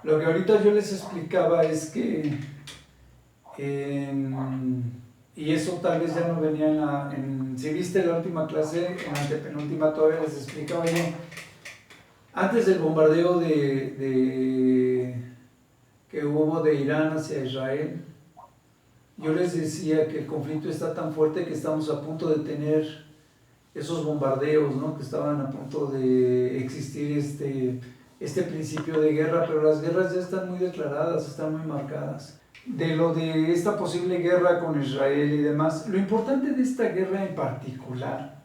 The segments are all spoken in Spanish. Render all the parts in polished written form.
Lo que ahorita yo les explicaba es que, y eso tal vez ya no venía si viste la última clase, en la antepenúltima todavía les explicaba, oye, antes del bombardeo que hubo de Irán hacia Israel, yo les decía que el conflicto está tan fuerte que estamos a punto de tener esos bombardeos, ¿no? Que estaban a punto de existir este principio de guerra, pero las guerras ya están muy declaradas, están muy marcadas. De lo de esta posible guerra con Israel y demás, lo importante de esta guerra en particular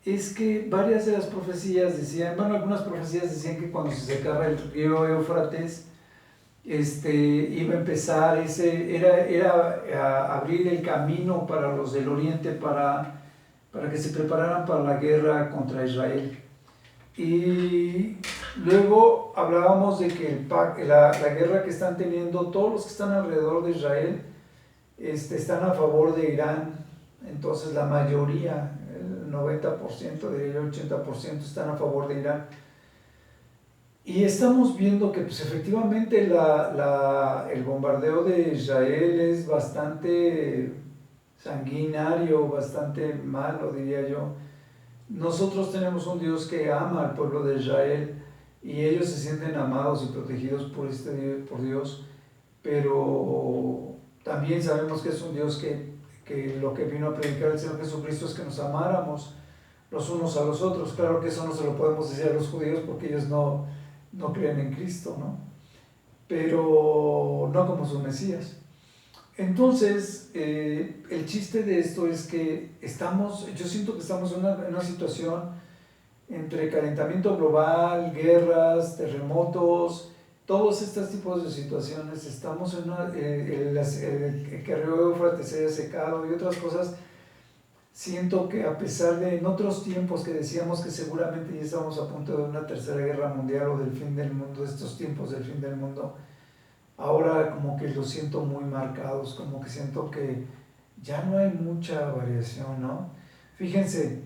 es que varias de las profecías decían, bueno, algunas profecías decían que cuando se secaba el río Éufrates, iba a empezar, era abrir el camino para los del oriente para que se prepararan para la guerra contra Israel. Y luego hablábamos de que la guerra que están teniendo todos los que están alrededor de Israel están a favor de Irán. Entonces la mayoría, el 90%, el 80% están a favor de Irán. Y estamos viendo que pues, efectivamente el bombardeo de Israel es bastante sanguinario, bastante malo, diría yo. Nosotros tenemos un Dios que ama al pueblo de Israel y ellos se sienten amados y protegidos por Dios, pero también sabemos que es un Dios que lo que vino a predicar el Señor Jesucristo es que nos amáramos los unos a los otros. Claro que eso no se lo podemos decir a los judíos porque ellos no creen en Cristo, ¿no? Pero no como su Mesías. Entonces, el chiste de esto es que yo siento que estamos en una situación entre calentamiento global, guerras, terremotos, todos estos tipos de situaciones. Estamos en que el río Éufrates se haya secado y otras cosas. Siento que a pesar de en otros tiempos que decíamos que seguramente ya estamos a punto de una tercera guerra mundial o del fin del mundo, estos tiempos del fin del mundo, ahora como que los siento muy marcados, como que siento que ya no hay mucha variación, ¿no? Fíjense,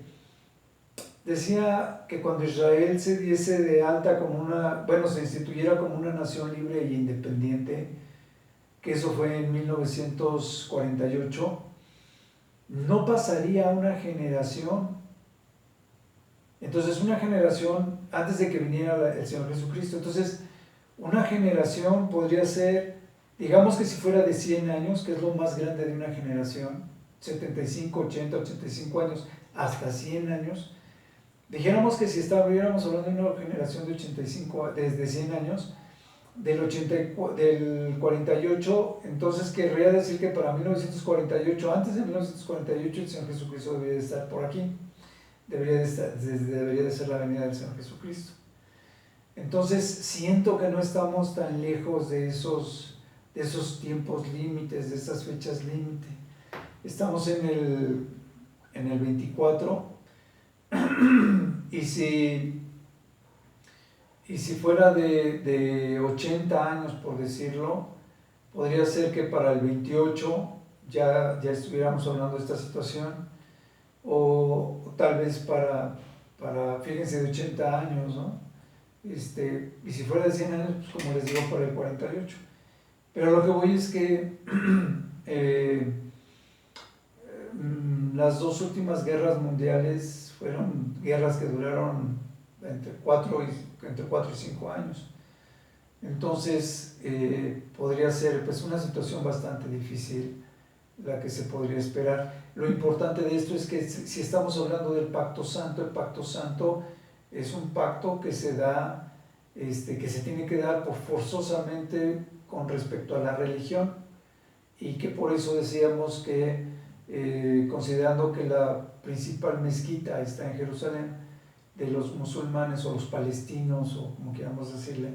decía que cuando Israel se diese de alta se instituyera como una nación libre e independiente, que eso fue en 1948, no pasaría una generación. Entonces, una generación antes de que viniera el Señor Jesucristo. Entonces, una generación podría ser, digamos que si fuera de 100 años, que es lo más grande de una generación, 75, 80, 85 años, hasta 100 años. Dijéramos que si estuviéramos hablando de una generación de 85, desde 100 años, del 48, entonces querría decir que para 1948, antes de 1948, el Señor Jesucristo debería de estar por aquí. Debería de ser la venida del Señor Jesucristo. Entonces siento que no estamos tan lejos de esos tiempos límites, de esas fechas límite. Estamos en el 24 y si fuera de 80 años, por decirlo, podría ser que para el 28 ya estuviéramos hablando de esta situación, o tal vez fíjense, de 80 años, ¿no? Y si fuera de 100 años, pues como les digo, para el 48. Pero lo que voy es que las dos últimas guerras mundiales fueron guerras que duraron entre 4 y 5 años. Entonces, podría ser pues una situación bastante difícil la que se podría esperar. Lo importante de esto es que si estamos hablando del Pacto Santo, el Pacto Santo es un pacto que se da, que se tiene que dar forzosamente con respecto a la religión, y que por eso decíamos que, considerando que la principal mezquita está en Jerusalén, de los musulmanes o los palestinos, o como queramos decirle,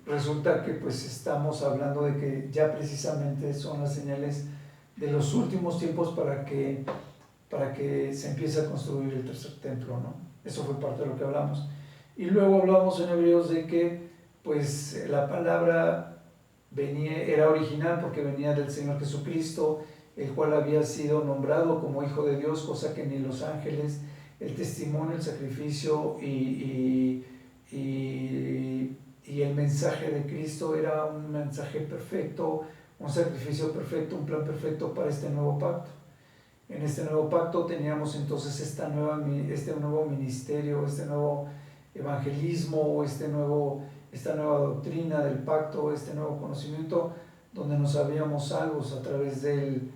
resulta que pues estamos hablando de que ya precisamente son las señales de los últimos tiempos para que se empiece a construir el tercer templo, ¿no? Eso fue parte de lo que hablamos. Y luego hablamos en Hebreos de que pues la palabra era original porque venía del Señor Jesucristo, el cual había sido nombrado como Hijo de Dios, cosa que ni los ángeles, el testimonio, el sacrificio y el mensaje de Cristo era un mensaje perfecto, un sacrificio perfecto, un plan perfecto para este nuevo pacto. En este nuevo pacto teníamos entonces este nuevo ministerio, este nuevo evangelismo, esta nueva doctrina del pacto, este nuevo conocimiento, donde nos habíamos salvos a través del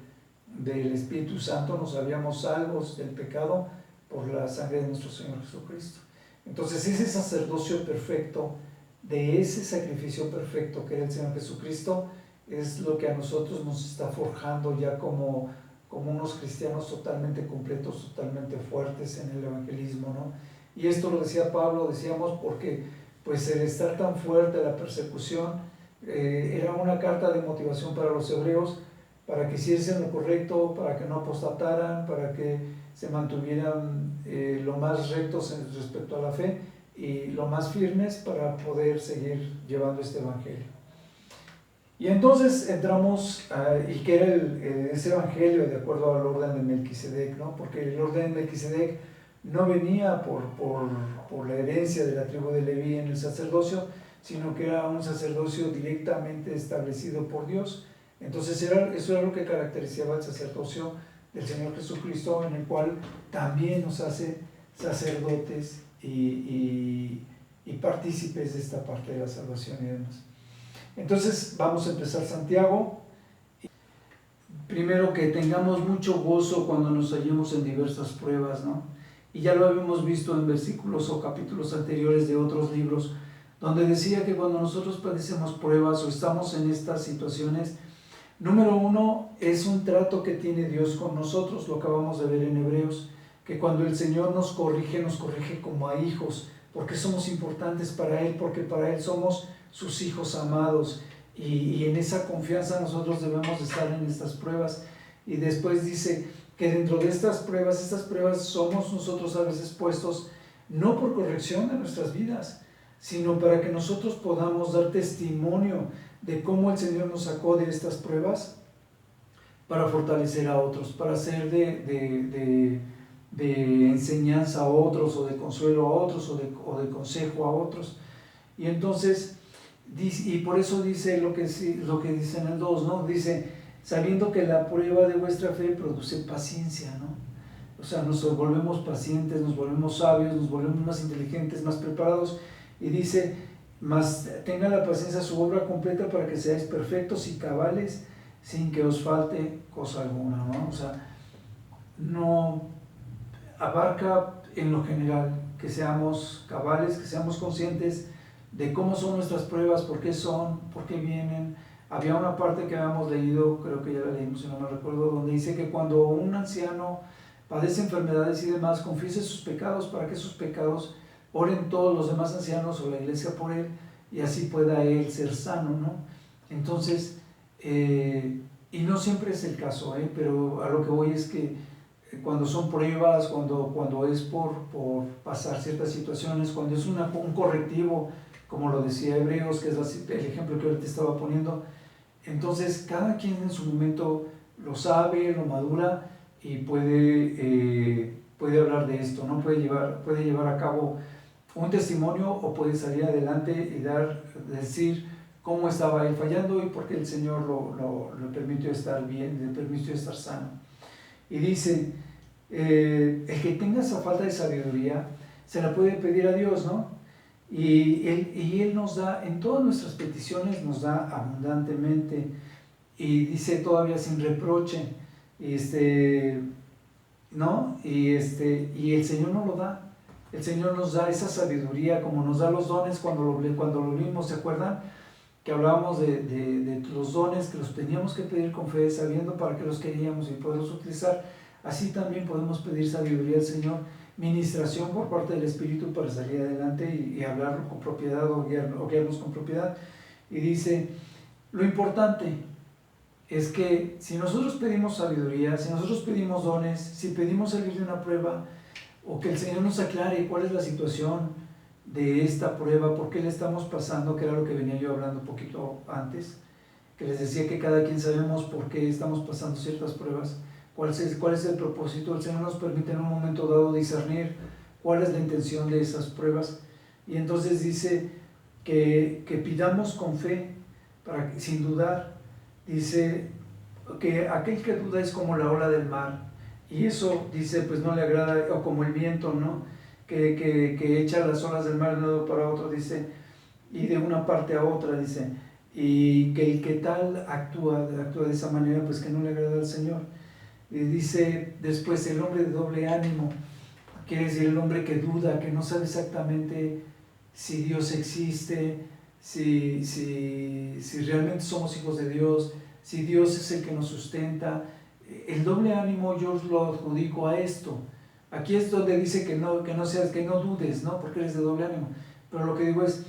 Espíritu Santo, nos habíamos salvos del pecado por la sangre de nuestro Señor Jesucristo. Entonces ese sacerdocio perfecto, de ese sacrificio perfecto que era el Señor Jesucristo, es lo que a nosotros nos está forjando ya como unos cristianos totalmente completos, totalmente fuertes en el evangelismo, ¿no? Y esto lo decía Pablo, decíamos, porque pues el estar tan fuerte, la persecución, era una carta de motivación para los hebreos, para que hiciesen lo correcto, para que no apostataran, para que se mantuvieran lo más rectos respecto a la fe y lo más firmes para poder seguir llevando este evangelio. Y entonces entramos, y que era ese evangelio de acuerdo al orden de Melquisedec, ¿no? Porque el orden de Melquisedec no venía por la herencia de la tribu de Leví en el sacerdocio, sino que era un sacerdocio directamente establecido por Dios. Entonces eso era lo que caracterizaba el sacerdocio del Señor Jesucristo, en el cual también nos hace sacerdotes y partícipes de esta parte de la salvación y demás. Entonces vamos a empezar Santiago. Primero, que tengamos mucho gozo cuando nos hallemos en diversas pruebas, ¿no? Y ya lo habíamos visto en versículos o capítulos anteriores de otros libros, donde decía que cuando nosotros padecemos pruebas o estamos en estas situaciones, número uno, es un trato que tiene Dios con nosotros, lo acabamos de ver en Hebreos, que cuando el Señor nos corrige como a hijos, porque somos importantes para Él, porque para Él somos sus hijos amados, y en esa confianza nosotros debemos estar en estas pruebas. Y después dice que dentro de estas pruebas somos nosotros a veces puestos no por corrección de nuestras vidas, sino para que nosotros podamos dar testimonio de cómo el Señor nos sacó de estas pruebas para fortalecer a otros, para ser de enseñanza a otros, o de consuelo a otros, o de consejo a otros. Y entonces, y por eso dice lo que dice en el 2, ¿no? Dice, sabiendo que la prueba de vuestra fe produce paciencia, ¿no? O sea, nos volvemos pacientes, nos volvemos sabios, nos volvemos más inteligentes, más preparados. Y dice, mas tenga la paciencia su obra completa para que seáis perfectos y cabales, sin que os falte cosa alguna, ¿no? O sea, no abarca en lo general que seamos cabales, que seamos conscientes de cómo son nuestras pruebas, por qué son, por qué vienen. Había una parte que habíamos leído, creo que ya la leímos si no me recuerdo, donde dice que cuando un anciano padece enfermedades y demás, confiese sus pecados para que sus pecados oren todos los demás ancianos o la iglesia por él, y así pueda él ser sano, ¿no? Entonces, y no siempre es el caso, pero a lo que voy es que cuando son pruebas, cuando es por pasar ciertas situaciones, cuando es un correctivo, como lo decía Hebreos, que es el ejemplo que ahorita estaba poniendo, entonces cada quien en su momento lo sabe, lo madura y puede hablar de esto, ¿no? Puede llevar a cabo un testimonio, o puede salir adelante y decir cómo estaba él fallando y por qué el Señor lo permitió estar bien, le permitió estar sano. Y dice, el que tenga esa falta de sabiduría se la puede pedir a Dios, ¿no? Y él nos da, en todas nuestras peticiones nos da abundantemente, y dice todavía sin reproche, ¿no? Y el Señor nos lo da. El Señor nos da esa sabiduría, como nos da los dones cuando lo vimos, ¿se acuerdan? Que hablábamos de los dones, que los teníamos que pedir con fe, sabiendo para qué los queríamos y poderlos utilizar. Así también podemos pedir sabiduría al Señor, ministración por parte del Espíritu para salir adelante y hablarlo con propiedad, o guiarnos con propiedad. Y dice, lo importante es que si nosotros pedimos sabiduría, si nosotros pedimos dones, si pedimos salir de una prueba, o que el Señor nos aclare cuál es la situación de esta prueba, por qué le estamos pasando, que era lo que venía yo hablando un poquito antes, que les decía que cada quien sabemos por qué estamos pasando ciertas pruebas, cuál es el propósito. El Señor nos permite en un momento dado discernir cuál es la intención de esas pruebas, y entonces dice que pidamos con fe, sin dudar. Dice que aquel que duda es como la ola del mar, y eso, dice, pues no le agrada, o como el viento, ¿no? Que echa las olas del mar de un lado para otro, dice, y de una parte a otra, dice, y que el que tal actúa de esa manera, pues que no le agrada al Señor. Y dice después, el hombre de doble ánimo, quiere decir el hombre que duda, que no sabe exactamente si Dios existe, si realmente somos hijos de Dios, si Dios es el que nos sustenta. El doble ánimo yo lo adjudico a esto. Aquí es donde dice que no dudes, ¿no? Porque eres de doble ánimo. Pero lo que digo es,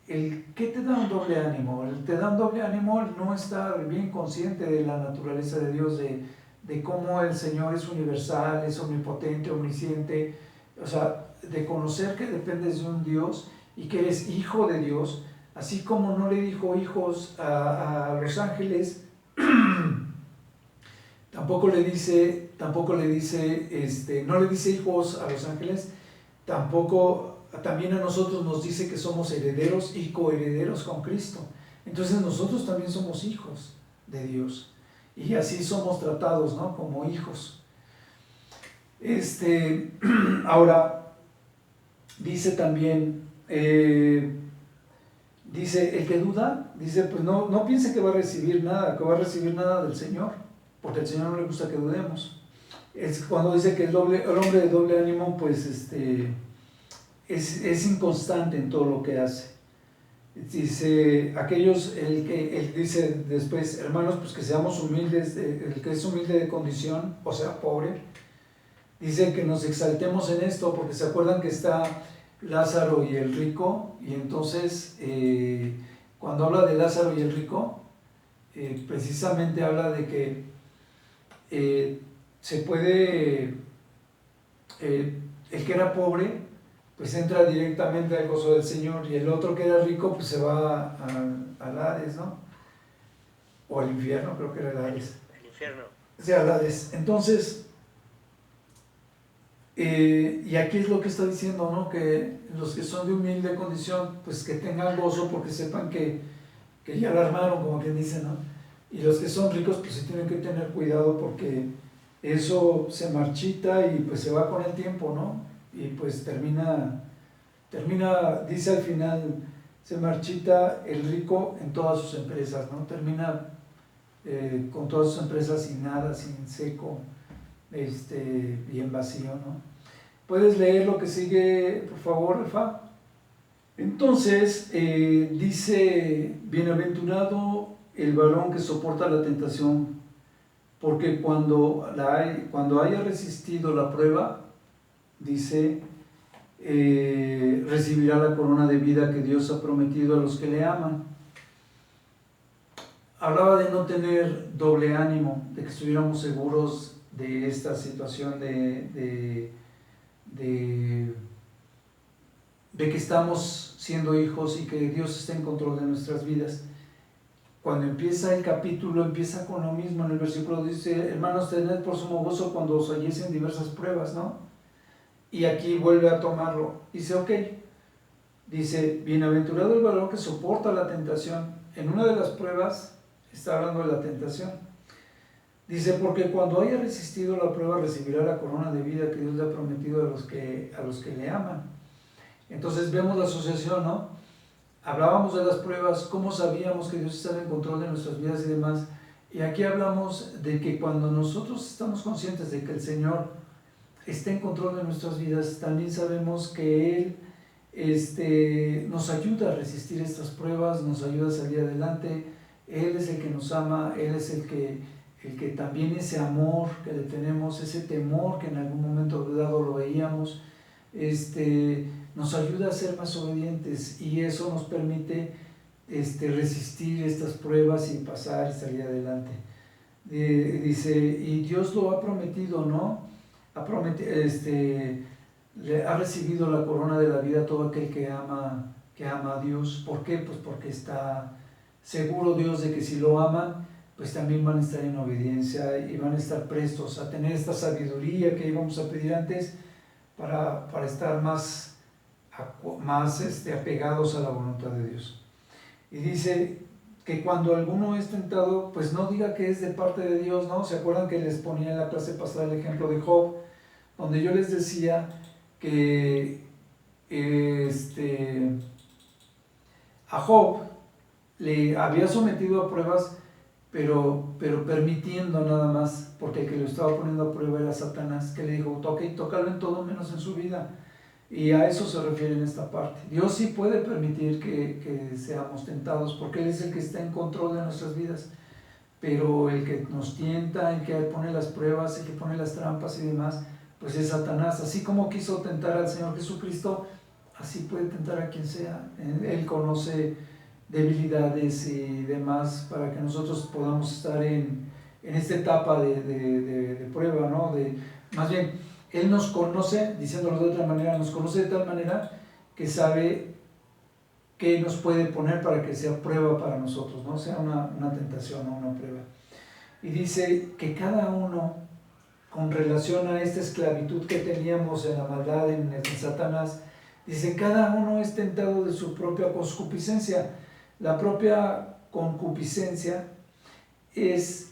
¿qué te da un doble ánimo? Te da un doble ánimo el no estar bien consciente de la naturaleza de Dios, de cómo el Señor es universal, es omnipotente, omnisciente, o sea, de conocer que dependes de un Dios y que eres hijo de Dios, así como no le dijo hijos a los ángeles, tampoco le dice, no le dice hijos a los ángeles, también a nosotros nos dice que somos herederos y coherederos con Cristo. Entonces nosotros también somos hijos de Dios y así somos tratados, ¿no? Como hijos. Ahora, dice también, dice, el que duda, dice, pues no piense que va a recibir nada del Señor, porque al Señor no le gusta que dudemos. Es cuando dice que el hombre de doble ánimo, pues es inconstante en todo lo que hace. Dice, él dice después, hermanos, pues que seamos humildes, el que es humilde de condición, o sea, pobre, dice que nos exaltemos en esto, porque se acuerdan que está Lázaro y el rico, y entonces cuando habla de Lázaro y el rico, precisamente habla de que se puede, el que era pobre, pues entra directamente al gozo del Señor, y el otro que era rico, pues se va al Hades, ¿no? O al infierno, creo que era el Hades. El infierno. Sí, al Hades. Entonces, y aquí es lo que está diciendo, ¿no? Que los que son de humilde condición, pues que tengan gozo porque sepan que ya la armaron, como quien dice, ¿no? Y los que son ricos, pues sí tienen que tener cuidado porque eso se marchita y pues se va con el tiempo, ¿no? Y pues termina, dice al final, se marchita el rico en todas sus empresas, ¿no? Termina con todas sus empresas sin nada, sin seco, y en vacío, ¿no? ¿Puedes leer lo que sigue, por favor, Rafa? Entonces, dice, bienaventurado el varón que soporta la tentación, porque cuando haya resistido la prueba, dice, recibirá la corona de vida que Dios ha prometido a los que le aman. Hablaba de no tener doble ánimo, de que estuviéramos seguros de esta situación de que estamos siendo hijos y que Dios está en control de nuestras vidas. Cuando empieza el capítulo, empieza con lo mismo. En el versículo dice, hermanos, tened por sumo gozo cuando os halléis en diversas pruebas, ¿no? Y aquí vuelve a tomarlo. Dice, ok, dice, bienaventurado el varón que soporta la tentación. En una de las pruebas está hablando de la tentación. Dice, porque cuando haya resistido la prueba recibirá la corona de vida que Dios le ha prometido a los que le aman. Entonces vemos la asociación, ¿no? Hablábamos de las pruebas, cómo sabíamos que Dios estaba en control de nuestras vidas y demás. Y aquí hablamos de que cuando nosotros estamos conscientes de que el Señor está en control de nuestras vidas, también sabemos que Él nos ayuda a resistir estas pruebas, nos ayuda a salir adelante. Él es el que nos ama, Él es el que también ese amor que le tenemos, ese temor que en algún momento dado lo veíamos, nos ayuda a ser más obedientes y eso nos permite resistir estas pruebas y pasar y salir adelante. Dice, y Dios lo ha prometido, ¿no? Le ha recibido la corona de la vida a todo aquel que ama a Dios. ¿Por qué? Pues porque está seguro Dios de que si lo aman, pues también van a estar en obediencia y van a estar prestos a tener esta sabiduría que íbamos a pedir antes para estar más más apegados a la voluntad de Dios. Y dice que cuando alguno es tentado, pues no diga que es de parte de Dios, ¿no? ¿Se acuerdan que les ponía en la clase pasada el ejemplo de Job? Donde yo les decía que a Job le había sometido a pruebas, pero permitiendo nada más, porque el que lo estaba poniendo a prueba era Satanás, que le dijo, tócalo en todo menos en su vida. Y a eso se refiere en esta parte. Dios sí puede permitir que seamos tentados, porque Él es el que está en control de nuestras vidas, pero el que nos tienta, el que pone las pruebas, el que pone las trampas y demás, pues es Satanás. Así como quiso tentar al Señor Jesucristo, así puede tentar a quien sea. Él conoce debilidades y demás para que nosotros podamos estar en esta etapa de prueba, ¿no? Más bien, Él nos conoce, diciéndolo de otra manera, nos conoce de tal manera que sabe qué nos puede poner para que sea prueba para nosotros, ¿no? Sea una tentación o una prueba. Y dice que cada uno, con relación a esta esclavitud que teníamos en la maldad, en Satanás, dice, cada uno es tentado de su propia concupiscencia. La propia concupiscencia es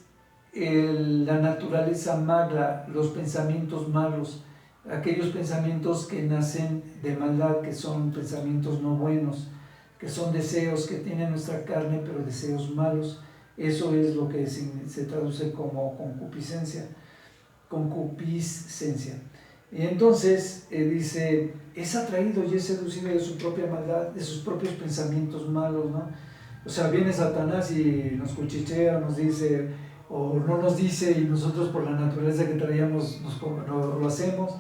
la naturaleza mala, los pensamientos malos, aquellos pensamientos que nacen de maldad, que son pensamientos no buenos, que son deseos que tiene nuestra carne, pero deseos malos. Eso es lo que se traduce como concupiscencia. Y entonces dice, es atraído y es seducido de su propia maldad, de sus propios pensamientos malos, ¿no? O sea, viene Satanás y nos cuchichea, nos dice, o no nos dice, y nosotros por la naturaleza que traíamos lo hacemos.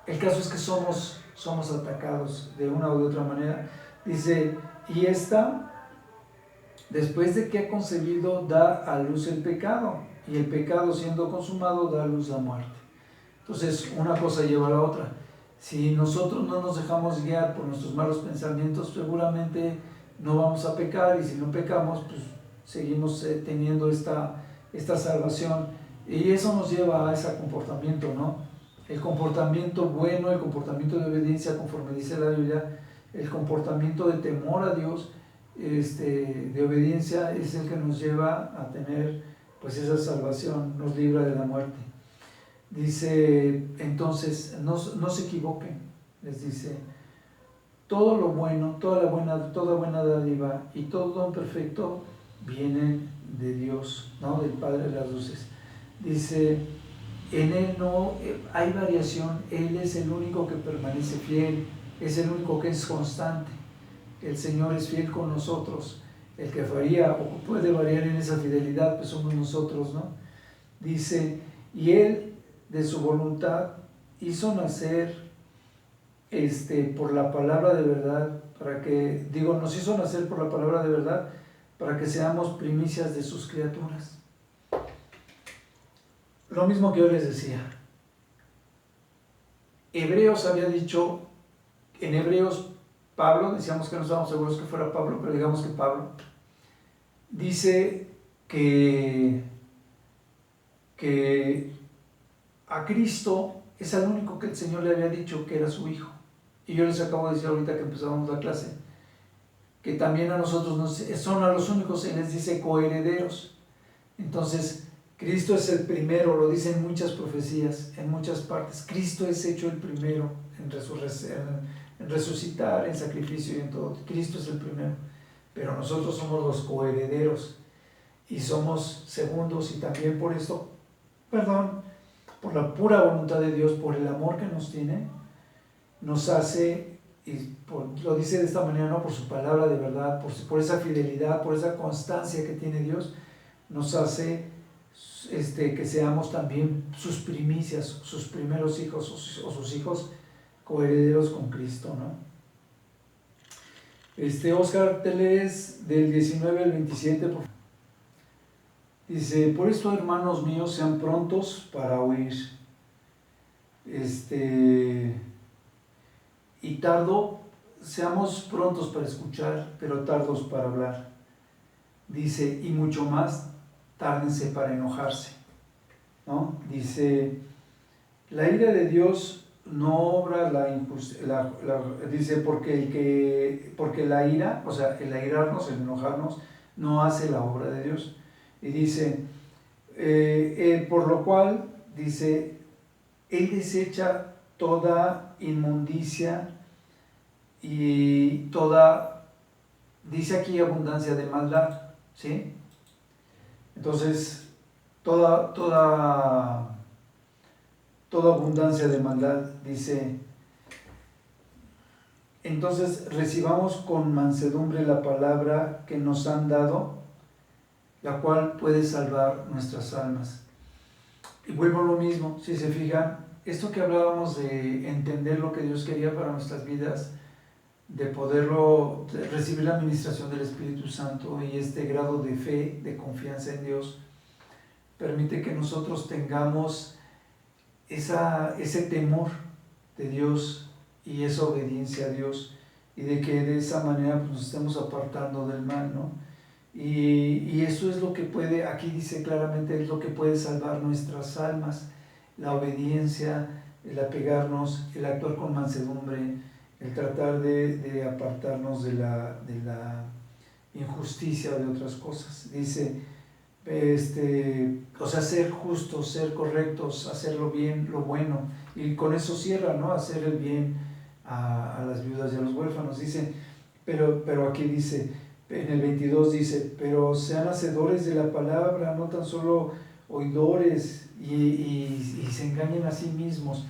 El caso es que somos atacados de una u otra manera. Dice, y esta, después de que ha concebido, da a luz el pecado, y el pecado siendo consumado da a luz la muerte. Entonces, una cosa lleva a la otra. Si nosotros no nos dejamos guiar por nuestros malos pensamientos, seguramente no vamos a pecar, y si no pecamos, pues seguimos teniendo esta salvación, y eso nos lleva a ese comportamiento, ¿no? El comportamiento bueno, el comportamiento de obediencia, conforme dice la Biblia, el comportamiento de temor a Dios, de obediencia, es el que nos lleva a tener pues esa salvación, nos libra de la muerte. Dice, entonces, no se equivoquen, les dice, todo lo bueno, toda buena dádiva y todo don perfecto vienen de Dios, ¿no? Del Padre de las luces. Dice, en Él no hay variación, Él es el único que permanece fiel, es el único que es constante. El Señor es fiel con nosotros. El que varía o puede variar en esa fidelidad, pues somos nosotros, ¿no? Dice, y Él de su voluntad hizo nacer por la palabra de verdad, nos hizo nacer por la palabra de verdad, para que seamos primicias de sus criaturas. Lo mismo que yo les decía. Hebreos había dicho, en Hebreos, Pablo, decíamos que no estábamos seguros que fuera Pablo, pero digamos que Pablo, dice que a Cristo es al único que el Señor le había dicho que era su Hijo. Y yo les acabo de decir ahorita que empezábamos la clase, que también a nosotros son a los únicos, Él les dice coherederos. Entonces, Cristo es el primero, lo dicen muchas profecías, en muchas partes. Cristo es hecho el primero en resucitar, en sacrificio y en todo. Cristo es el primero, pero nosotros somos los coherederos y somos segundos, y también por esto, por la pura voluntad de Dios, por el amor que nos tiene, nos hace, lo dice de esta manera, ¿no? Por su palabra de verdad, por esa fidelidad, por esa constancia que tiene Dios, nos hace que seamos también sus primicias, sus primeros hijos o sus hijos coherederos con Cristo, ¿no? Oscar, te lees del 19 al 27, por favor. Dice, por esto, hermanos míos, sean prontos para oír, y seamos prontos para escuchar, pero tardos para hablar. Dice, y mucho más, tárdense para enojarse, ¿no? Dice, la ira de Dios no obra la injusticia, dice, porque la ira, o sea, el airarnos, el enojarnos, no hace la obra de Dios. Y dice, por lo cual, dice, Él desecha toda inmundicia y toda, dice aquí, abundancia de maldad, ¿sí? Entonces, toda abundancia de maldad, dice, entonces recibamos con mansedumbre la palabra que nos han dado, la cual puede salvar nuestras almas. Y vuelvo a lo mismo, si se fijan, esto que hablábamos de entender lo que Dios quería para nuestras vidas, de poderlo, de recibir la administración del Espíritu Santo y este grado de fe, de confianza en Dios, permite que nosotros tengamos ese temor de Dios y esa obediencia a Dios, y de que de esa manera pues, nos estemos apartando del mal, ¿no? Y eso es lo que puede, aquí dice claramente, es lo que puede salvar nuestras almas, la obediencia, el apegarnos, el actuar con mansedumbre, el tratar de apartarnos de la injusticia o de otras cosas. Dice, o sea, ser justos, ser correctos, hacer lo bien, lo bueno, y con eso cierra, ¿no? Hacer el bien a las viudas y a los huérfanos. Dice, pero aquí dice, en el 22 dice, pero sean hacedores de la palabra, no tan solo oidores, y se engañen a sí mismos.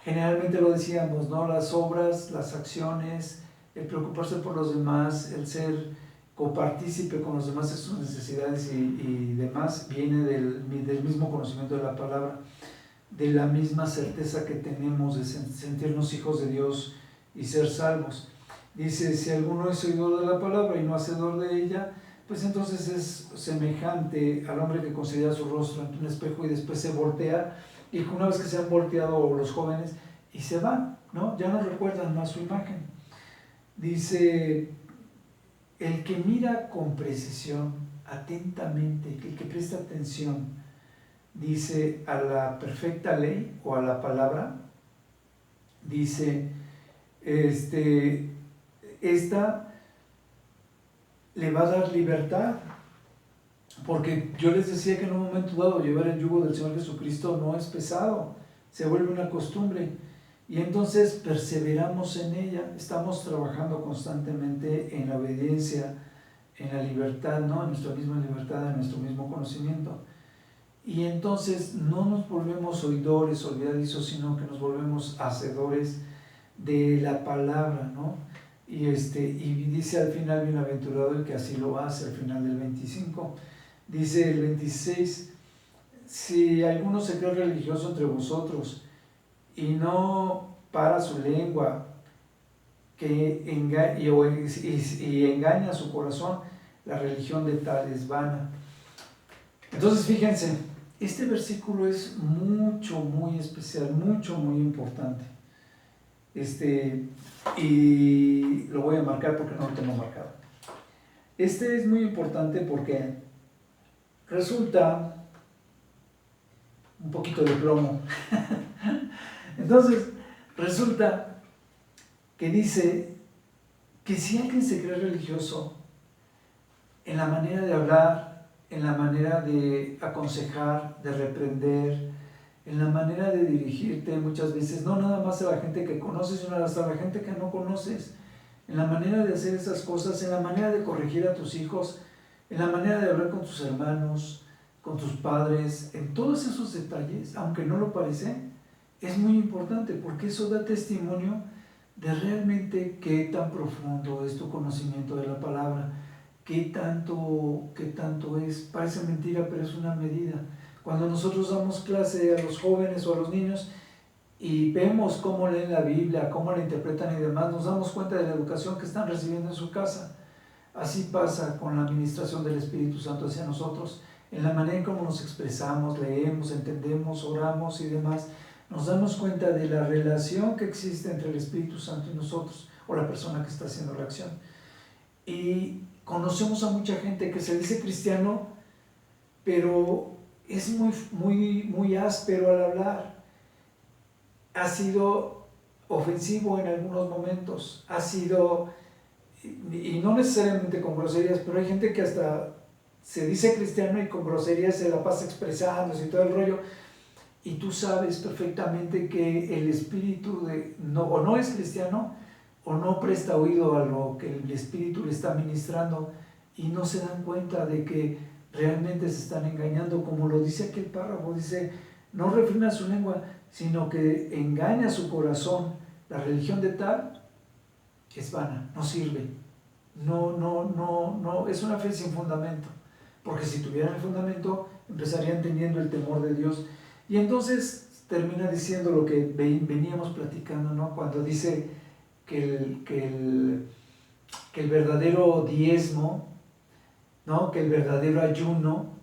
Generalmente lo decíamos, ¿no? Las obras, las acciones, el preocuparse por los demás, el ser copartícipe con los demás de sus necesidades y demás, viene del mismo conocimiento de la palabra, de la misma certeza que tenemos de sentirnos hijos de Dios y ser salvos. Dice, si alguno es oidor de la palabra y no hacedor de ella, pues entonces es semejante al hombre que considera su rostro ante un espejo y después se voltea, y una vez que se han volteado los jóvenes y se van, ¿no? Ya no recuerdan más su imagen. Dice, el que mira con precisión, atentamente, el que presta atención, dice, a la perfecta ley o a la palabra, dice, esta le va a dar libertad, porque yo les decía que en un momento dado llevar el yugo del Señor Jesucristo no es pesado, se vuelve una costumbre, y entonces perseveramos en ella, estamos trabajando constantemente en la obediencia, en la libertad, ¿no? En nuestra misma libertad, en nuestro mismo conocimiento, y entonces no nos volvemos oidores, olvidadizos, sino que nos volvemos hacedores de la palabra, ¿no? Y dice al final, bienaventurado el que así lo hace, al final del 25. Dice el 26, si alguno se cree religioso entre vosotros y no para su lengua y engaña su corazón, la religión de tal es vana. Entonces fíjense, este versículo es muy especial, muy importante. Y lo voy a marcar porque no lo tengo marcado. Es muy importante porque resulta un poquito de plomo. Entonces, resulta que dice que si alguien se cree religioso, en la manera de hablar, en la manera de aconsejar, de reprender, en la manera de dirigirte muchas veces, no nada más a la gente que conoces, sino hasta a la gente que no conoces, en la manera de hacer esas cosas, en la manera de corregir a tus hijos, en la manera de hablar con tus hermanos, con tus padres, en todos esos detalles, aunque no lo parece, es muy importante, porque eso da testimonio de realmente qué tan profundo es tu conocimiento de la palabra, qué tanto es. Parece mentira, pero es una medida. Cuando nosotros damos clase a los jóvenes o a los niños y vemos cómo leen la Biblia, cómo la interpretan y demás, nos damos cuenta de la educación que están recibiendo en su casa. Así pasa con la administración del Espíritu Santo hacia nosotros, en la manera en cómo nos expresamos, leemos, entendemos, oramos y demás. Nos damos cuenta de la relación que existe entre el Espíritu Santo y nosotros, o la persona que está haciendo la acción. Y conocemos a mucha gente que se dice cristiano, pero es muy áspero al hablar. ha sido ofensivo en algunos momentos, ha sido, y no necesariamente con groserías, pero hay gente que hasta se dice cristiano y con groserías se la pasa expresándose y todo el rollo, y tú sabes perfectamente que el espíritu o no es cristiano, o no presta oído a lo que el espíritu le está ministrando, y no se dan cuenta de que realmente se están engañando, como lo dice aquel párrafo, dice, no refrena su lengua, sino que engaña su corazón. La religión de tal es vana, no sirve, no, es una fe sin fundamento, porque si tuvieran el fundamento, empezarían teniendo el temor de Dios. Y entonces termina diciendo lo que veníamos platicando, ¿no? Cuando dice que el verdadero diezmo, ¿no? Que el verdadero ayuno,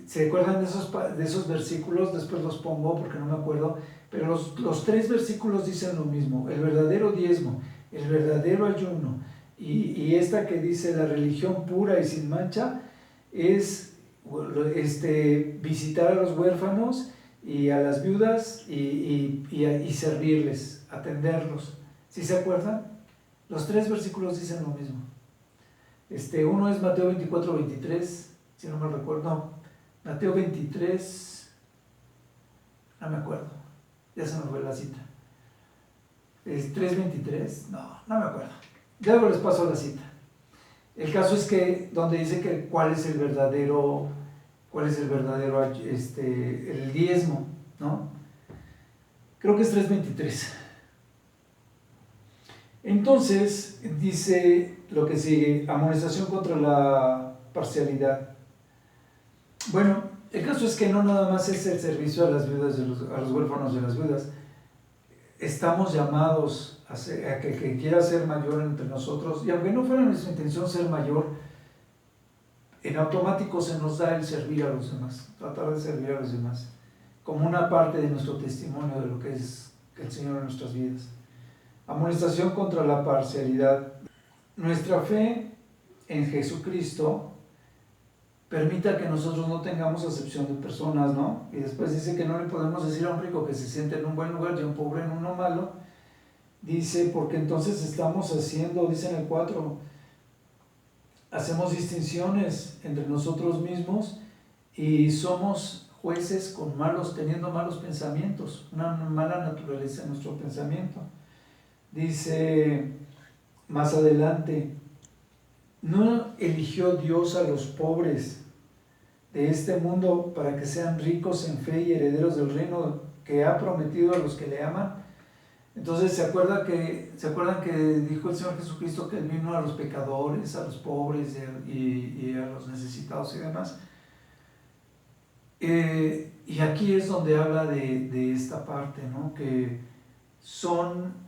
¿se acuerdan de esos versículos? Después los pongo porque no me acuerdo, pero los 3 versículos dicen lo mismo: el verdadero diezmo, el verdadero ayuno, y esta que dice la religión pura y sin mancha es visitar a los huérfanos y a las viudas y servirles, atenderlos. ¿Sí se acuerdan? Los 3 versículos dicen lo mismo. Uno es Mateo 24, 23, si no me recuerdo. No, Mateo 23, no me acuerdo, ya se me fue la cita. ¿Es 3:23? No me acuerdo. Ya luego les paso la cita. El caso es que donde dice que cuál es el verdadero, el diezmo, ¿no? Creo que es 3:23. Entonces dice lo que sigue: amonestación contra la parcialidad. Bueno, el caso es que no nada más es el servicio a las viudas, a los huérfanos de las viudas. Estamos llamados a que quiera ser mayor entre nosotros, y aunque no fuera nuestra intención ser mayor, en automático se nos da el servir a los demás, tratar de servir a los demás, como una parte de nuestro testimonio de lo que es el Señor en nuestras vidas. Amonestación contra la parcialidad. Nuestra fe en Jesucristo permita que nosotros no tengamos acepción de personas, ¿no? Y después dice que no le podemos decir a un rico que se siente en un buen lugar y a un pobre en uno malo. Dice, porque entonces estamos haciendo, dice en el 4, hacemos distinciones entre nosotros mismos y somos jueces teniendo malos pensamientos, una mala naturaleza en nuestro pensamiento. Dice más adelante, ¿no eligió Dios a los pobres de este mundo para que sean ricos en fe y herederos del reino que ha prometido a los que le aman? Entonces, ¿se acuerdan que dijo el Señor Jesucristo que Él vino a los pecadores, a los pobres y a los necesitados y demás? Y aquí es donde habla de esta parte, ¿no? Que son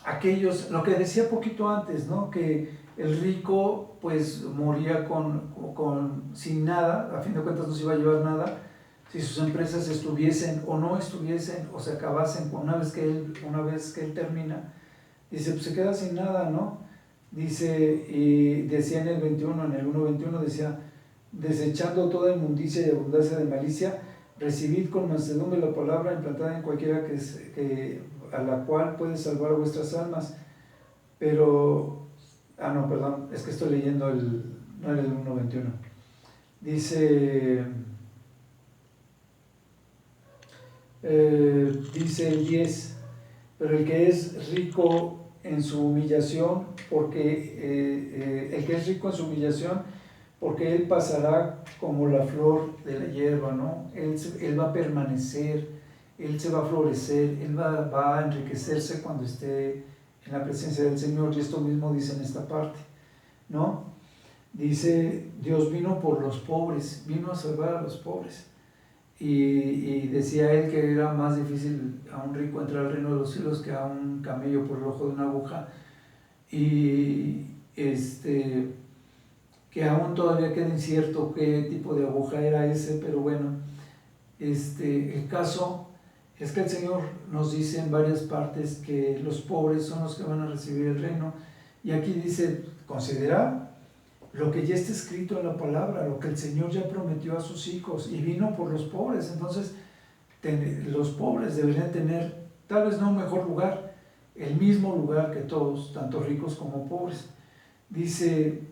aquellos, lo que decía poquito antes, ¿no? Que el rico pues moría sin nada, a fin de cuentas no se iba a llevar nada, si sus empresas estuviesen o no estuviesen o se acabasen una vez que él termina. Dice, pues se queda sin nada, ¿no? Dice, y decía en el 1:21 decía, desechando toda inmundicia y abundancia de malicia, recibid con mansedumbre la palabra implantada en cualquiera a la cual puede salvar vuestras almas. Pero, no, perdón, es que estoy leyendo no era el 1:21. Dice el 10, pero el que es rico en su humillación, porque él pasará como la flor de la hierba, ¿no? Él va a permanecer, él se va a florecer, él va a enriquecerse cuando esté en la presencia del Señor, y esto mismo dice en esta parte, ¿no? Dice, Dios vino por los pobres, vino a salvar a los pobres. Y decía él que era más difícil a un rico entrar al reino de los cielos que a un camello por el ojo de una aguja, y que aún todavía queda incierto qué tipo de aguja era ese, pero bueno, el caso es que el Señor nos dice en varias partes que los pobres son los que van a recibir el reino, y aquí dice, considera lo que ya está escrito en la palabra, lo que el Señor ya prometió a sus hijos, y vino por los pobres. Entonces, los pobres deberían tener, tal vez no un mejor lugar, el mismo lugar que todos, tanto ricos como pobres. Dice,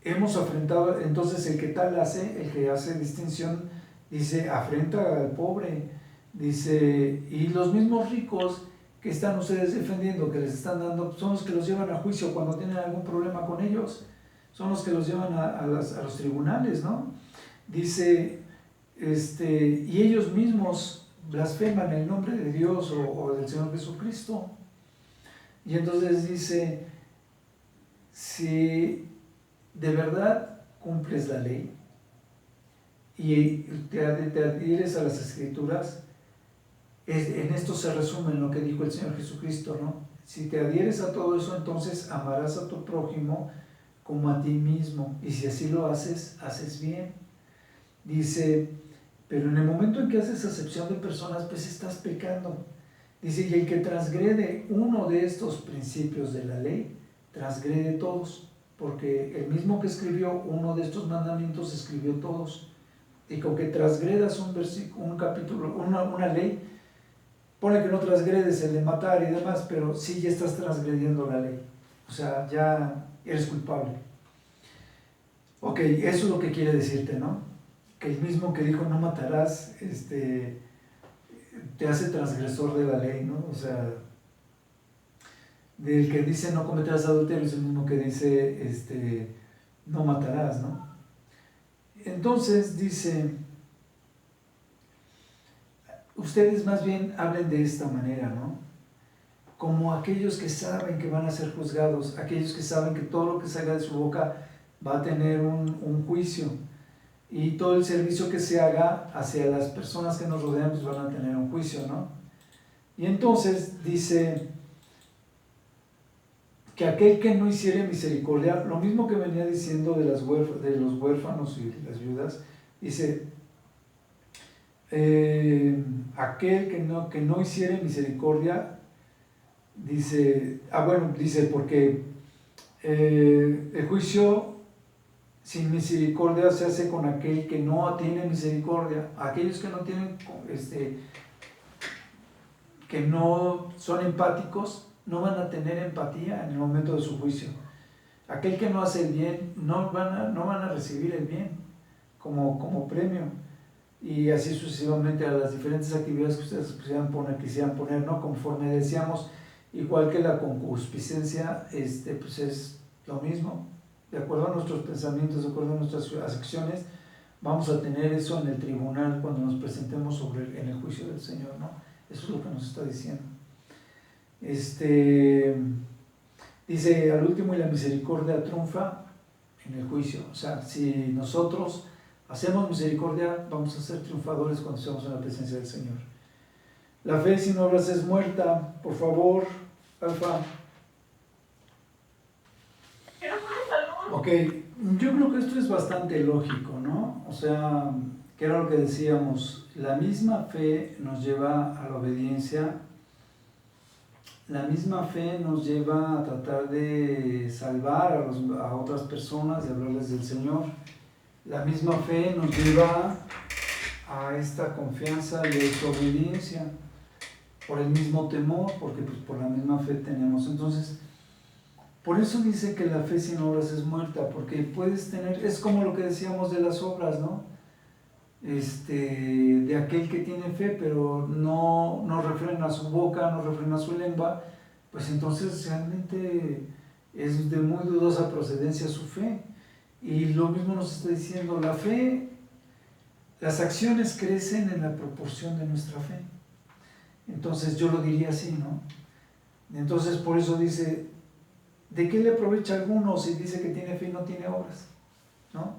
hemos afrentado, entonces el que tal hace, el que hace distinción, dice, afrenta al pobre, dice, y los mismos ricos que están ustedes defendiendo, que les están dando, son los que los llevan a juicio cuando tienen algún problema con ellos, son los que los llevan a los tribunales, ¿no? Dice, y ellos mismos blasfeman el nombre de Dios o del Señor Jesucristo. Y entonces dice, si de verdad cumples la ley y te adhieres a las Escrituras, en esto se resume lo que dijo el Señor Jesucristo, ¿no? Si te adhieres a todo eso, entonces amarás a tu prójimo como a ti mismo, y si así lo haces, haces bien. Dice, pero en el momento en que haces acepción de personas, pues estás pecando. Dice, y el que transgrede uno de estos principios de la ley, transgrede todos, porque el mismo que escribió uno de estos mandamientos, escribió todos. Y con que transgredas un capítulo, una ley, pone que no transgredes el de matar y demás, pero sí ya estás transgrediendo la ley. O sea, ya eres culpable. Ok, eso es lo que quiere decirte, ¿no? Que el mismo que dijo no matarás, te hace transgresor de la ley, ¿no? O sea, del que dice no cometerás adulterio es el mismo que dice no matarás, ¿no? Entonces dice, ustedes más bien hablen de esta manera, ¿no? Como aquellos que saben que van a ser juzgados, aquellos que saben que todo lo que salga de su boca va a tener un juicio, y todo el servicio que se haga hacia las personas que nos rodean pues van a tener un juicio, ¿no? Y entonces dice que aquel que no hiciere misericordia, lo mismo que venía diciendo de los huérfanos y las viudas, dice, aquel que no hiciere misericordia, dice, dice, porque el juicio sin misericordia se hace con aquel que no tiene misericordia. Aquellos que no tienen, que no son empáticos, no van a tener empatía en el momento de su juicio. Aquel que no hace el bien, no van a recibir el bien como premio. Y así sucesivamente a las diferentes actividades que ustedes quisieran poner, ¿no? Conforme decíamos, igual que la concupiscencia, pues es lo mismo. De acuerdo a nuestros pensamientos, de acuerdo a nuestras acciones, vamos a tener eso en el tribunal cuando nos presentemos en el juicio del Señor, ¿no? Eso es lo que nos está diciendo. Dice, al último, y la misericordia triunfa en el juicio. O sea, si nosotros hacemos misericordia, vamos a ser triunfadores cuando estemos en la presencia del Señor. La fe sin obras es muerta. Por favor, Alfa. Ok, yo creo que esto es bastante lógico, ¿no? O sea, que era lo que decíamos, la misma fe nos lleva a la obediencia, la misma fe nos lleva a tratar de salvar a otras personas, de hablarles del Señor. La misma fe nos lleva a esta confianza y a esta obediencia, por el mismo temor, porque pues por la misma fe tenemos. Entonces, por eso dice que la fe sin obras es muerta, porque puedes tener, es como lo que decíamos de las obras, ¿no? De aquel que tiene fe, pero no refrena su boca, no refrena su lengua, pues entonces realmente es de muy dudosa procedencia su fe. Y lo mismo nos está diciendo, la fe, las acciones crecen en la proporción de nuestra fe. Entonces yo lo diría así, ¿no? Entonces por eso dice, ¿de qué le aprovecha a alguno si dice que tiene fe y no tiene obras? ¿No?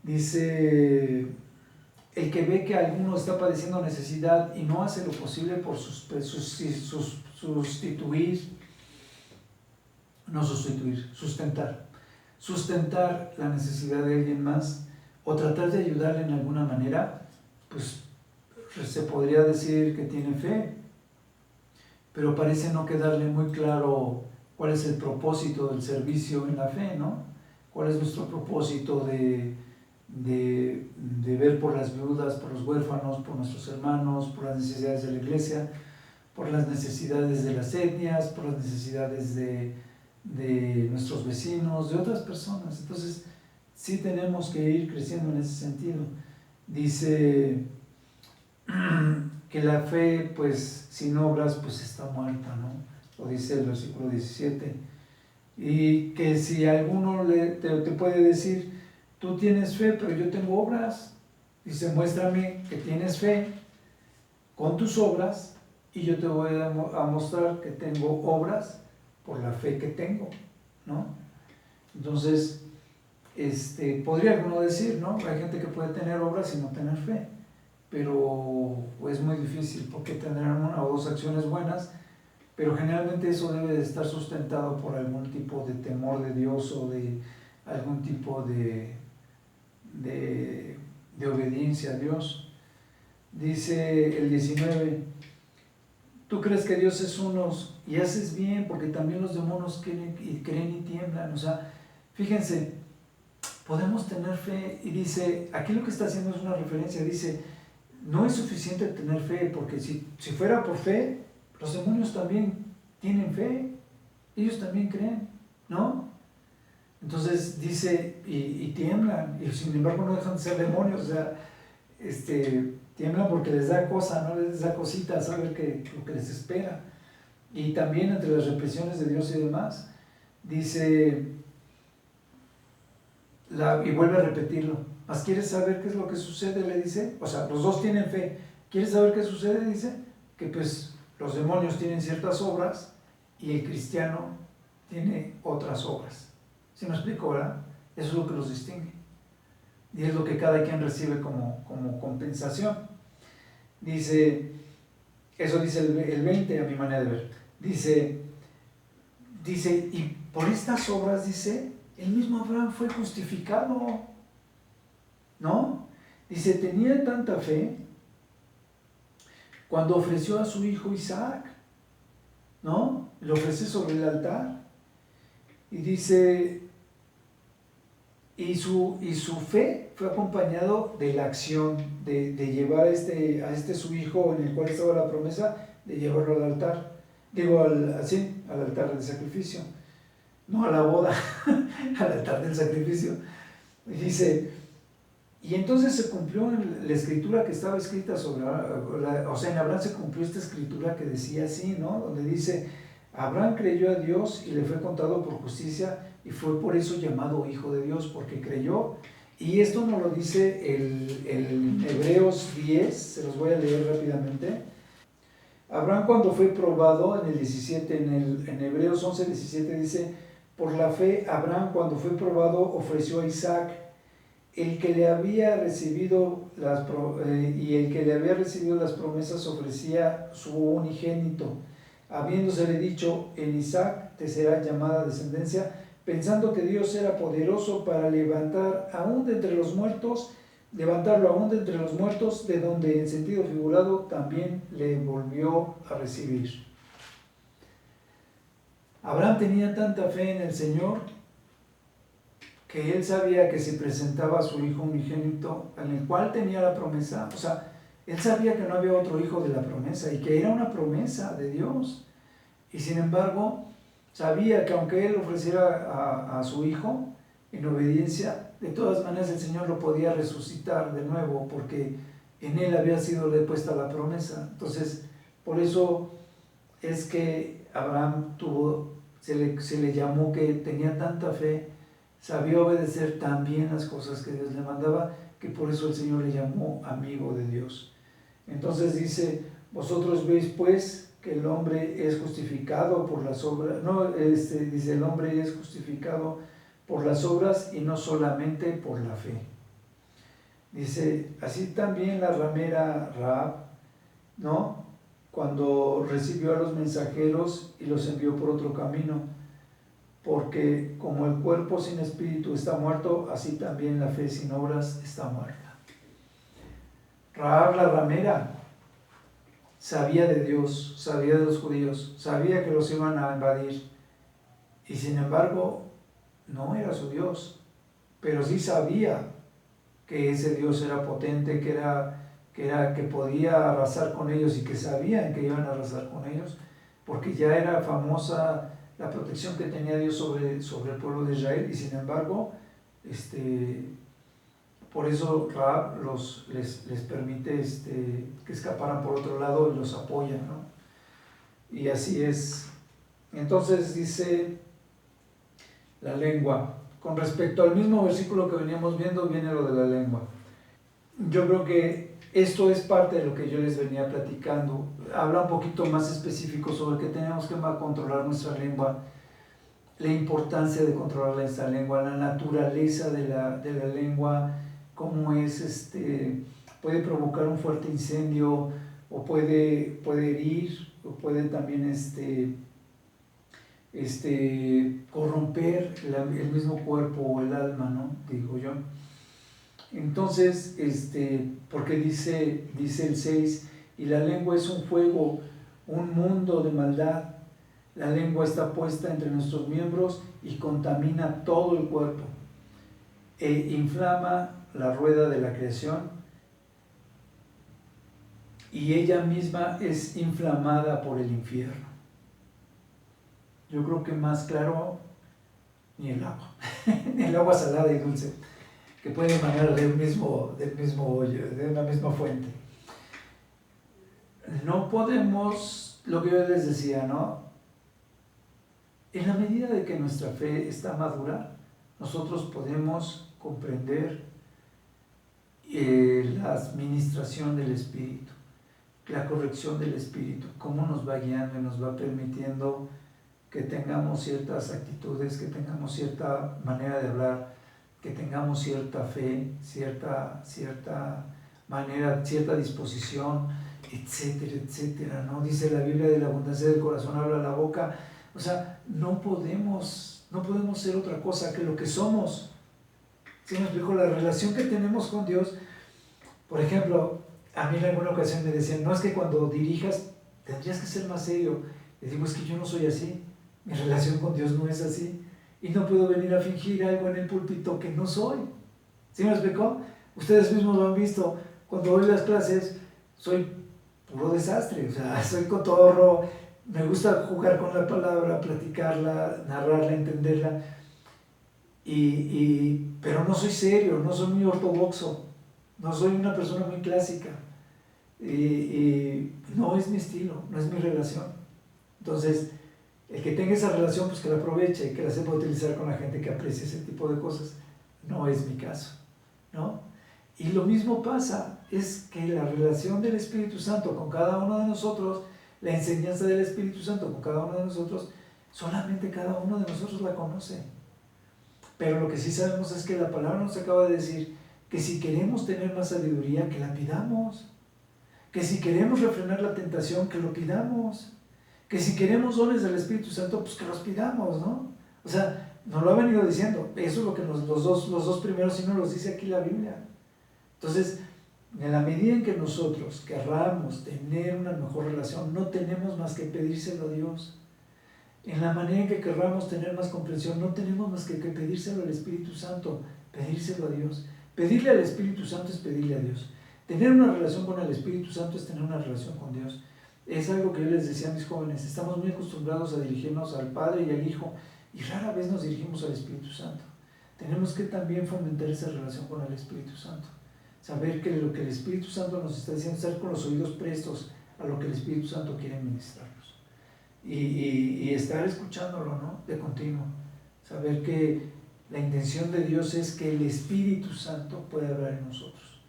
Dice, el que ve que alguno está padeciendo necesidad y no hace lo posible por sustentar la necesidad de alguien más o tratar de ayudarle en alguna manera, pues se podría decir que tiene fe, pero parece no quedarle muy claro cuál es el propósito del servicio en la fe, ¿no? ¿Cuál es nuestro propósito de ver por las viudas, por los huérfanos, por nuestros hermanos, por las necesidades de la iglesia, por las necesidades de las etnias, por las necesidades de nuestros vecinos, de otras personas? Entonces, sí tenemos que ir creciendo en ese sentido. Dice que la fe, pues, sin obras, pues está muerta, ¿no? Lo dice el versículo 17. Y que si alguno te puede decir, tú tienes fe, pero yo tengo obras, dice, muéstrame que tienes fe con tus obras y yo te voy a mostrar que tengo obras por la fe que tengo, ¿no? Entonces, podría alguno decir, ¿no? Hay gente que puede tener obras y no tener fe, pero es muy difícil porque tendrán una o dos acciones buenas, pero generalmente eso debe de estar sustentado por algún tipo de temor de Dios o de algún tipo de obediencia a Dios. Dice el 19, tú crees que Dios es uno y haces bien porque también los demonios creen y tiemblan. O sea, fíjense, podemos tener fe y dice, aquí lo que está haciendo es una referencia, dice, no es suficiente tener fe porque si fuera por fe, los demonios también tienen fe, ellos también creen, ¿no? Entonces dice, y tiemblan, y sin embargo no dejan de ser demonios, o sea, tiemblan porque les da cosa, ¿no? Les da cosita saber lo que les espera. Y también entre las represiones de Dios y demás, dice, y vuelve a repetirlo, ¿mas quieres saber qué es lo que sucede? Le dice, o sea, los dos tienen fe, ¿quieres saber qué sucede? Dice, que pues los demonios tienen ciertas obras y el cristiano tiene otras obras. ¿Sí me explico, verdad? Eso es lo que los distingue. Y es lo que cada quien recibe como compensación. Dice, eso dice el 20 a mi manera de ver. Dice, y por estas obras, dice, el mismo Abraham fue justificado, ¿no? Dice, tenía tanta fe cuando ofreció a su hijo Isaac, ¿no? Lo ofrece sobre el altar. Y dice, y su fe fue acompañado de la acción de llevar a este su hijo en el cual estaba la promesa, de llevarlo al altar. Digo, al altar del sacrificio. No a la boda, al altar del sacrificio. Y dice, y entonces se cumplió la escritura que estaba escrita sobre, o sea, en Abraham se cumplió esta escritura que decía así, ¿no? Donde dice, Abraham creyó a Dios y le fue contado por justicia y fue por eso llamado hijo de Dios, porque creyó. Y esto nos lo dice el Hebreos 10, se los voy a leer rápidamente. Abraham cuando fue probado, en el 17, en Hebreos 11, 17 dice, por la fe Abraham cuando fue probado ofreció a Isaac, el que le había recibido las promesas ofrecía su unigénito, habiéndosele dicho, en Isaac te será llamada descendencia, pensando que Dios era poderoso para levantarlo aún de entre los muertos, de donde en sentido figurado también le volvió a recibir. Abraham tenía tanta fe en el Señor que él sabía que se presentaba a su hijo unigénito, en el cual tenía la promesa. O sea, él sabía que no había otro hijo de la promesa y que era una promesa de Dios. Y sin embargo, sabía que aunque él ofreciera a su hijo en obediencia, de todas maneras el Señor lo podía resucitar de nuevo, porque en él había sido puesta la promesa. Entonces, por eso es que Abraham se le llamó que tenía tanta fe, sabía obedecer tan bien las cosas que Dios le mandaba, que por eso el Señor le llamó amigo de Dios. Entonces dice, vosotros veis pues que el hombre es justificado por las obras, dice el hombre es justificado por las obras y no solamente por la fe. Dice, así también la ramera Rahab, ¿no? Cuando recibió a los mensajeros y los envió por otro camino, porque como el cuerpo sin espíritu está muerto, así también la fe sin obras está muerta. Rahab la ramera sabía de Dios, sabía de los judíos, sabía que los iban a invadir, Y sin embargo, no era su Dios, pero sí sabía que ese Dios era potente, que podía arrasar con ellos y que sabían que iban a arrasar con ellos, porque ya era famosa la protección que tenía Dios sobre el pueblo de Israel, y sin embargo, por eso Rahab les permite que escaparan por otro lado y los apoya, ¿no? Y así es. Entonces dice la lengua. Con respecto al mismo versículo que veníamos viendo, viene lo de la lengua. Yo creo que esto es parte de lo que yo les venía platicando. Habla un poquito más específico sobre que tenemos que controlar nuestra lengua, la importancia de controlar nuestra lengua, la naturaleza de la lengua, cómo es, puede provocar un fuerte incendio, o puede herir, o puede también corromper el mismo cuerpo o el alma, ¿no? Digo yo. Entonces, porque dice el 6, y la lengua es un fuego, un mundo de maldad. La lengua está puesta entre nuestros miembros y contamina todo el cuerpo, e inflama la rueda de la creación, y ella misma es inflamada por el infierno. Yo creo que más claro ni el agua, ni el agua salada y dulce, que puede emanar del mismo hoyo, de una misma fuente. No podemos, lo que yo les decía, ¿no? En la medida de que nuestra fe está madura, nosotros podemos comprender la administración del Espíritu, la corrección del Espíritu, cómo nos va guiando y nos va permitiendo que tengamos ciertas actitudes, que tengamos cierta manera de hablar, que tengamos cierta fe, cierta manera, cierta disposición, etcétera, etcétera, ¿no? Dice la Biblia, de la abundancia del corazón habla la boca. O sea, no podemos ser otra cosa que lo que somos. ¿Sí me explico? La relación que tenemos con Dios, por ejemplo, a mí en alguna ocasión me decían, no, es que cuando dirijas tendrías que ser más serio. Les digo, es que yo no soy así, mi relación con Dios no es así, y no puedo venir a fingir algo en el púlpito que no soy. ¿Sí me explicó? Ustedes mismos lo han visto, cuando doy las clases soy puro desastre, o sea, soy cotorro, me gusta jugar con la palabra, platicarla, narrarla, entenderla, pero no soy serio, no soy muy ortodoxo, no soy una persona muy clásica, y no es mi estilo, no es mi relación. Entonces, el que tenga esa relación, pues que la aproveche y que la sepa utilizar con la gente que aprecia ese tipo de cosas. No es mi caso, ¿no? Y lo mismo pasa, es que la relación del Espíritu Santo con cada uno de nosotros, la enseñanza del Espíritu Santo con cada uno de nosotros, solamente cada uno de nosotros la conoce. Pero lo que sí sabemos es que la palabra nos acaba de decir que si queremos tener más sabiduría, que la pidamos. Que si queremos refrenar la tentación, que lo pidamos. Que si queremos dones del Espíritu Santo, pues que los pidamos, ¿no? O sea, nos lo ha venido diciendo. Eso es lo que los dos primeros sí nos los dice aquí la Biblia. Entonces, en la medida en que nosotros querramos tener una mejor relación, no tenemos más que pedírselo a Dios. En la manera en que querramos tener más comprensión, no tenemos más que pedírselo al Espíritu Santo, pedírselo a Dios. Pedirle al Espíritu Santo es pedirle a Dios. Tener una relación con el Espíritu Santo es tener una relación con Dios. Es algo que yo les decía a mis jóvenes, estamos muy acostumbrados a dirigirnos al Padre y al Hijo, y rara vez nos dirigimos al Espíritu Santo. Tenemos que también fomentar esa relación con el Espíritu Santo. Saber que lo que el Espíritu Santo nos está diciendo, estar con los oídos prestos a lo que el Espíritu Santo quiere ministrarnos. Y estar escuchándolo, ¿no? De continuo. Saber que la intención de Dios es que el Espíritu Santo pueda hablar en nosotros.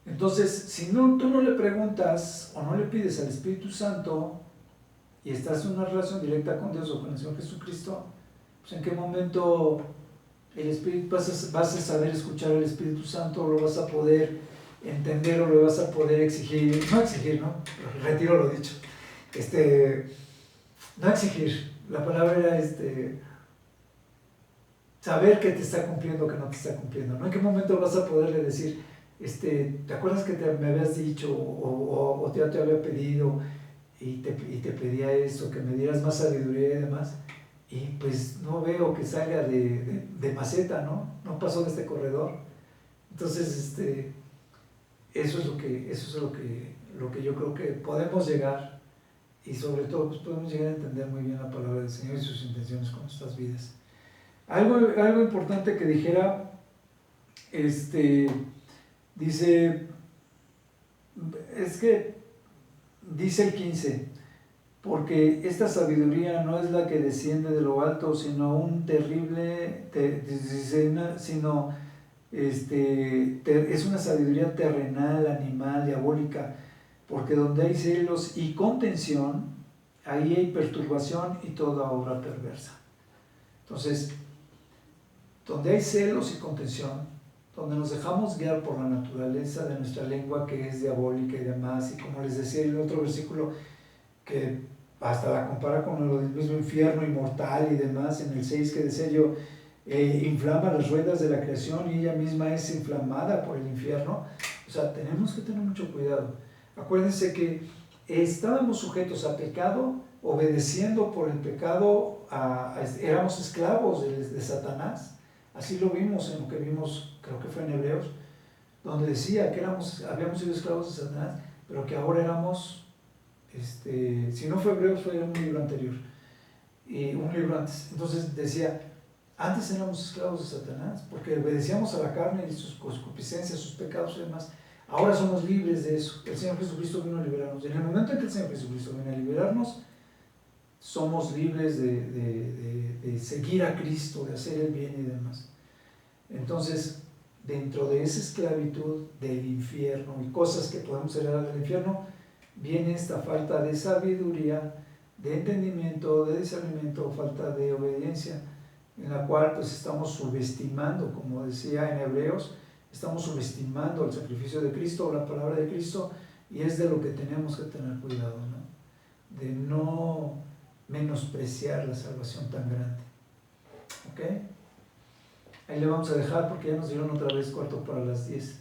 Entonces, si no, tú no le preguntas o no le pides al Espíritu Santo y estás en una relación directa con Dios o con el Señor Jesucristo, pues en qué momento el Espíritu vas a saber escuchar al Espíritu Santo, o lo vas a poder entender, o lo vas a poder exigir, no exigir, ¿no? Retiro lo dicho. No exigir, la palabra era saber que te está cumpliendo o que no te está cumpliendo, ¿no? ¿En qué momento vas a poderle decir, ¿te acuerdas que me habías dicho o ya te había pedido y te pedía esto, que me dieras más sabiduría y demás? y pues no veo que salga de maceta, ¿no? No pasó de este corredor. Entonces, eso es lo que yo creo que podemos llegar, y sobre todo pues podemos llegar a entender muy bien la palabra del Señor y sus intenciones con nuestras vidas. Algo importante que dijera, dice, es que dice el 15, porque esta sabiduría no es la que desciende de lo alto, sino un terrible, es una sabiduría terrenal, animal, diabólica, porque donde hay celos y contención, ahí hay perturbación y toda obra perversa. Entonces, donde hay celos y contención, donde nos dejamos guiar por la naturaleza de nuestra lengua que es diabólica y demás, y como les decía en el otro versículo, que hasta la compara con el mismo infierno inmortal y demás, en el 6 que decía yo, inflama las ruedas de la creación y ella misma es inflamada por el infierno. O sea, tenemos que tener mucho cuidado. Acuérdense que estábamos sujetos a pecado, obedeciendo por el pecado, éramos esclavos de Satanás. Así lo vimos en lo que vimos, creo que fue en Hebreos, donde decía que habíamos sido esclavos de Satanás, pero que ahora éramos, si no fue Hebreos, fue un libro anterior, y un libro antes. Entonces decía, antes éramos esclavos de Satanás, porque obedecíamos a la carne y sus concupiscencias, sus pecados y demás. Ahora somos libres de eso. El Señor Jesucristo vino a liberarnos. En el momento en que el Señor Jesucristo viene a liberarnos, somos libres de seguir a Cristo, de hacer el bien y demás. Entonces, dentro de esa esclavitud del infierno y cosas que podemos heredar del infierno, viene esta falta de sabiduría, de entendimiento, de discernimiento, falta de obediencia, en la cual pues estamos subestimando, como decía en Hebreos, estamos subestimando el sacrificio de Cristo o la palabra de Cristo, y es de lo que tenemos que tener cuidado, ¿no? De no menospreciar la salvación tan grande. ¿Ok? Ahí le vamos a dejar porque ya nos dieron otra vez 10:15.